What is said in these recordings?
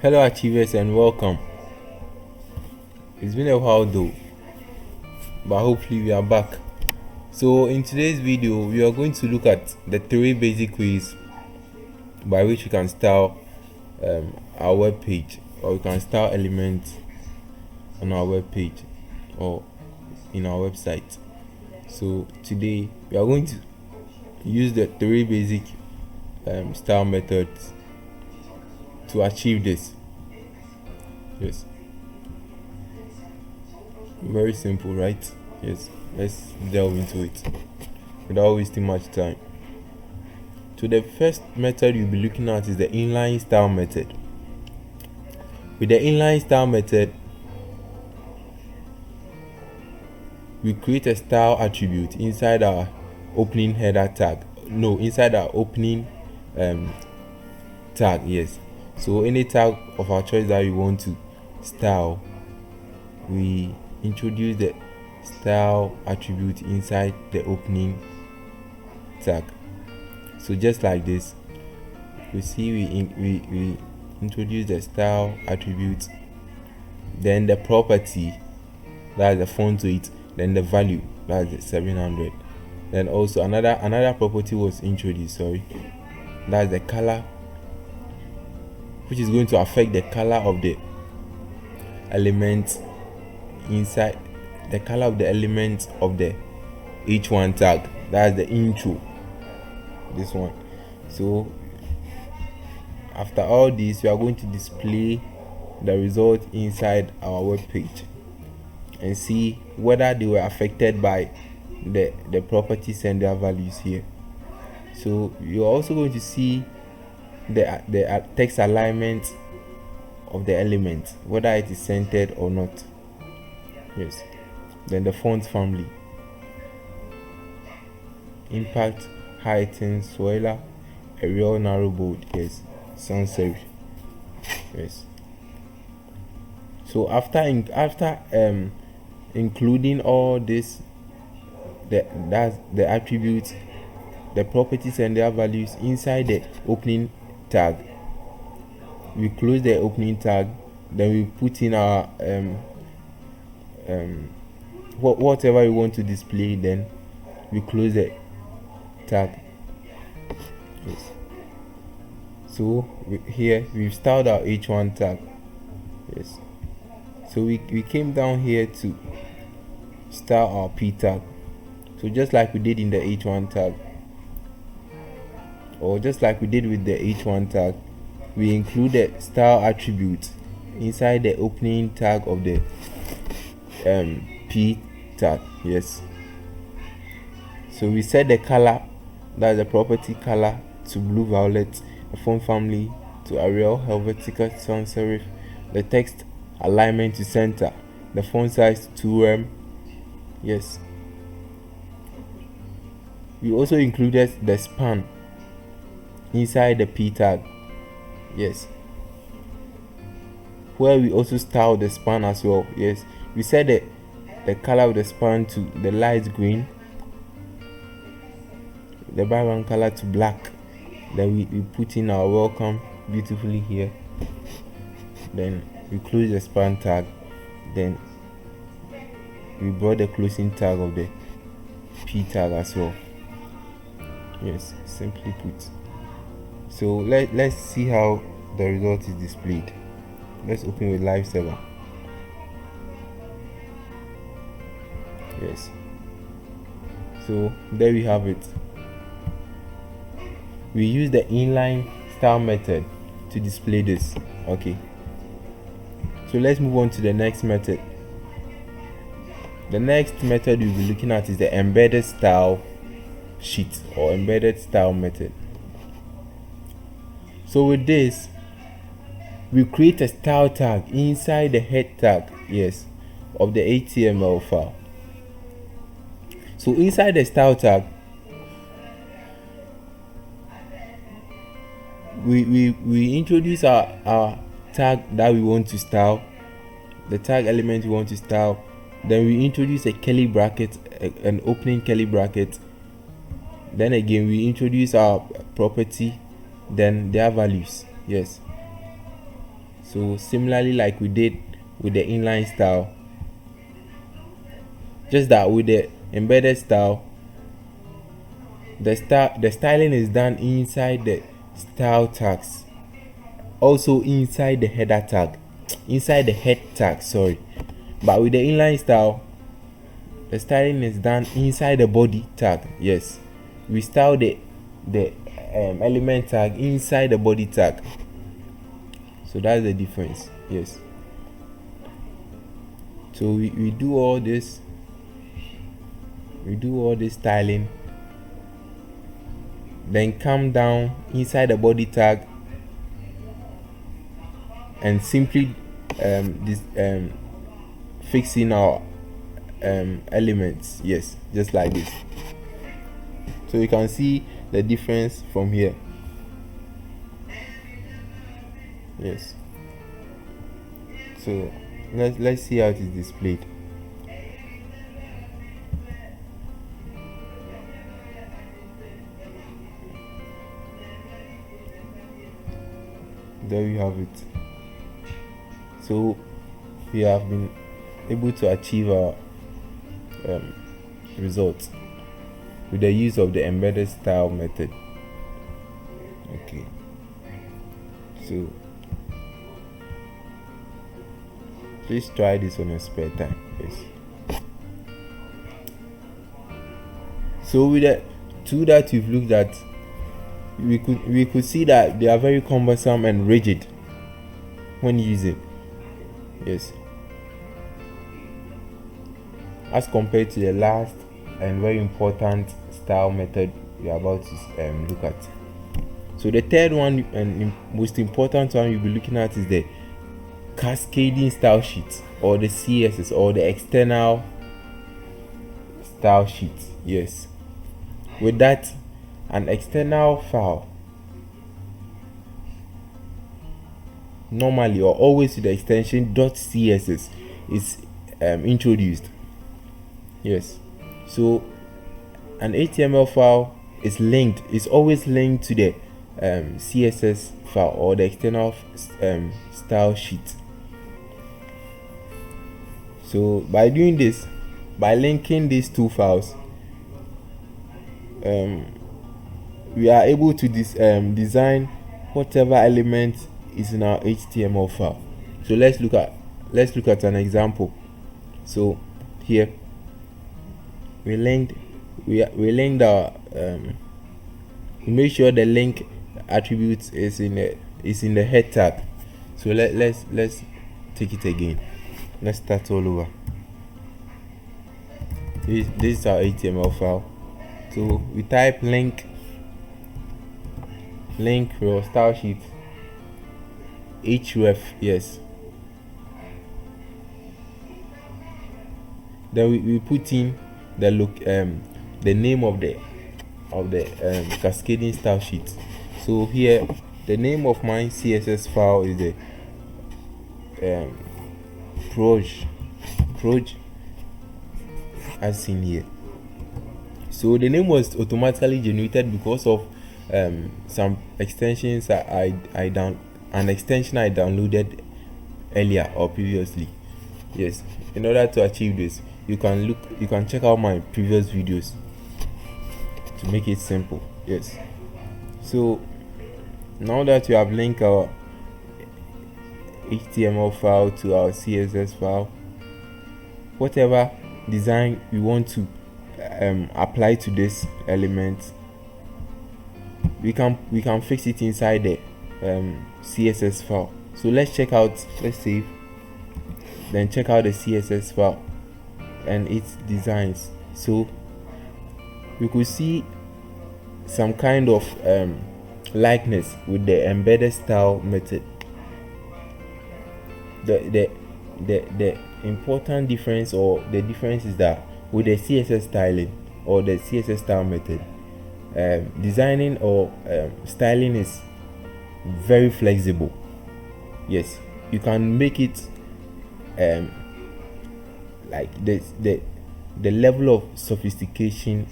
Hello achievers and welcome. It's been a while though, but hopefully we are back. So in today's video we are going to look at the 3 basic ways by which we can style our web page, or we can style elements on our web page or in our website. So today we are going to use the 3 basic style methods to achieve this. Yes, very simple, right? Yes, let's delve into it without wasting much time. So the first method you'll be looking at is the inline style method. With the inline style method, we create a style attribute inside our opening header tag. No, inside our opening tag. Yes, so any tag of our choice that we want to style, we introduce the style attribute inside the opening tag. So just like this, you see we introduce the style attribute, then the property, that's the font weight, then the value, that's the 700. Then also another property was introduced, that's the color, which is going to affect the color of the element inside, the color of the element of the h1 tag, that's the intro, this one. So after all this, we are going to display the result inside our web page and see whether they were affected by the properties and their values here. So you're also going to see the text alignment of the element, whether it is centered or not. Yes, then the font family, impact, heighten, swirler, Arial, narrow, bold. Yes, sans serif. Yes. So after including all this, that's the attributes, the properties and their values inside the opening tag, we close the opening tag, then we put in our whatever we want to display, then we close the tag. Yes. So here we've styled our h1 tag. Yes. So we came down here to style our p tag. So just like we did in the h1 tag, or just like we did with the h1 tag, we include the style attribute inside the opening tag of the p tag. Yes. So we set the color, that's the property color, to blue violet, the font family to Arial, Helvetica, sans serif, the text alignment to center, the font size to 2M. Yes. We also included the span inside the p tag. Yes, where we also style the span as well. Yes, we set the color of the span to the light green, the background color to black. Then we put in our welcome beautifully here. Then we close the span tag, then we brought the closing tag of the p tag as well. Yes, simply put. So let's see how the result is displayed. Let's open with live server. Yes, so there we have it. We use the inline style method to display this. Okay, so let's move on to the next method. The next method we'll be looking at is the embedded style sheet or embedded style method. So with this, we create a style tag inside the head tag, yes, of the HTML file. So inside the style tag, we introduce our tag that we want to style, the tag element we want to style. Then we introduce a curly bracket, an opening curly bracket. Then again we introduce our property, then their values. Yes, So similarly like we did with the inline style, just that with the embedded style, the styling is done inside the style tags, also inside the header tag, inside the head tag, sorry. But with the inline style, the styling is done inside the body tag. Yes, we style the element tag inside the body tag. So that's the difference. Yes, so we do all this styling, then come down inside the body tag and simply fixing our elements. Yes, just like this. So you can see the difference from here. Yes, so let's see how it is displayed. There you have it. So we have been able to achieve our results with the use of the embedded style method. Okay, so please try this on your spare time. Yes. So with the two that we've looked at, we could see that they are very cumbersome and rigid when using. Yes, as compared to the last and very important style method we are about to look at. So the third one and most important one you'll be looking at is the cascading style sheet, or the CSS, or the external style sheet. Yes, with that, an external file, normally or always with the extension .css, is introduced. Yes, so an HTML file is linked, is always linked to the CSS file or the external style sheet. So by doing this, by linking these two files, we are able to design whatever element is in our HTML file. So let's look at an example. So here we linked our we make sure the link attributes is in the head tag. So let's take it again. Let's start all over. This is our HTML file. So we type link or style sheet href. Yes, then we put in the name of the cascading style sheet. So here the name of my CSS file is the proj as seen here. So the name was automatically generated because of some extensions that an extension I downloaded earlier or previously. Yes, in order to achieve this, you can check out my previous videos to make it simple. Yes, so now that you have linked our HTML file to our CSS file, whatever design we want to apply to this element, we can fix it inside the CSS file. So let's save, then check out the CSS file and its designs. So we could see some kind of likeness with the embedded style method. The important difference, or the difference, is that with the CSS styling or the CSS style method, designing or styling is very flexible. Yes, you can make it like the level of sophistication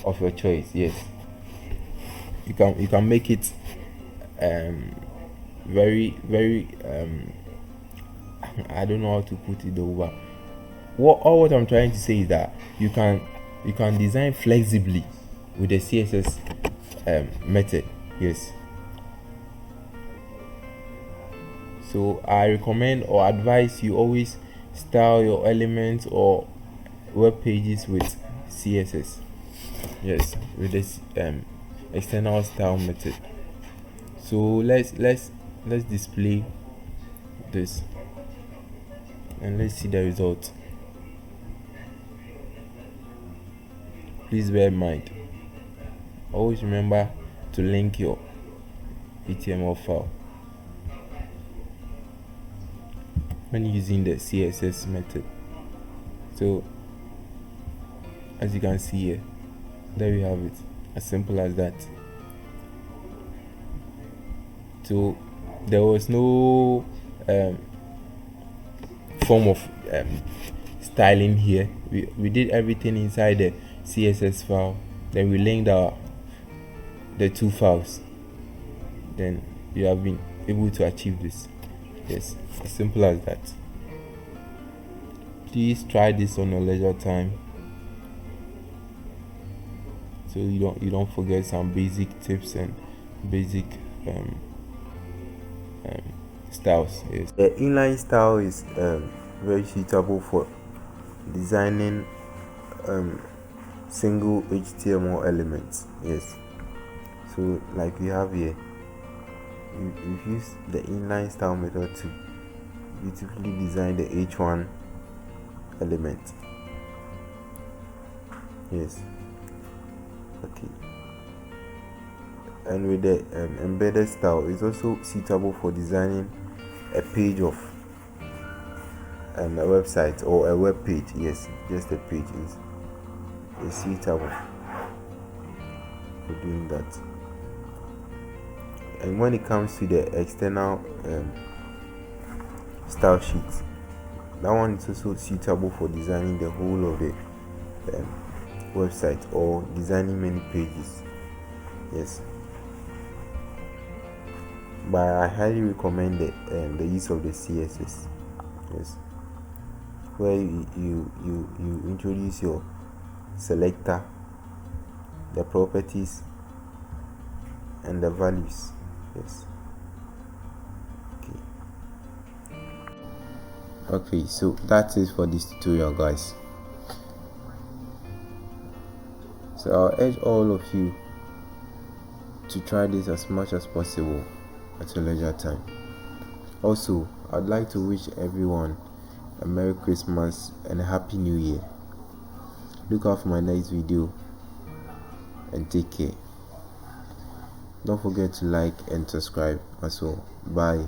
of your choice. Yes, you can make it very I don't know how to put it over. What I'm trying to say is that you can design flexibly with the CSS method. Yes. So I recommend or advise you always style your elements or web pages with CSS. Yes, with this external style method. So let's display this and let's see the result. Please bear in mind, always remember to link your HTML file when using the CSS method. So as you can see here, there we have it, as simple as that. So there was no form of styling here. We did everything inside the CSS file, then we linked the two files, then you have been able to achieve this. Yes, as simple as that. Please try this on your leisure time, so you don't forget some basic tips and basic styles. Yes, the inline style is very suitable for designing single HTML elements. Yes, so like we have here, we've used the inline style method to beautifully design the H1 element. Yes, okay. And with the embedded style, is also suitable for designing a page of a website or a web page. Yes, just a page is suitable for doing that. And when it comes to the external style sheet, that one is also suitable for designing the whole of the website or designing many pages. Yes, but I highly recommend the use of the CSS. Yes, where you introduce your selector, the properties, and the values. Yes, okay, so that's it for this tutorial, guys. So I'll urge all of you to try this as much as possible at your leisure time. Also, I'd like to wish everyone a Merry Christmas and a Happy New Year. Look out for my next video and take care. Don't forget to like and subscribe as well. Bye.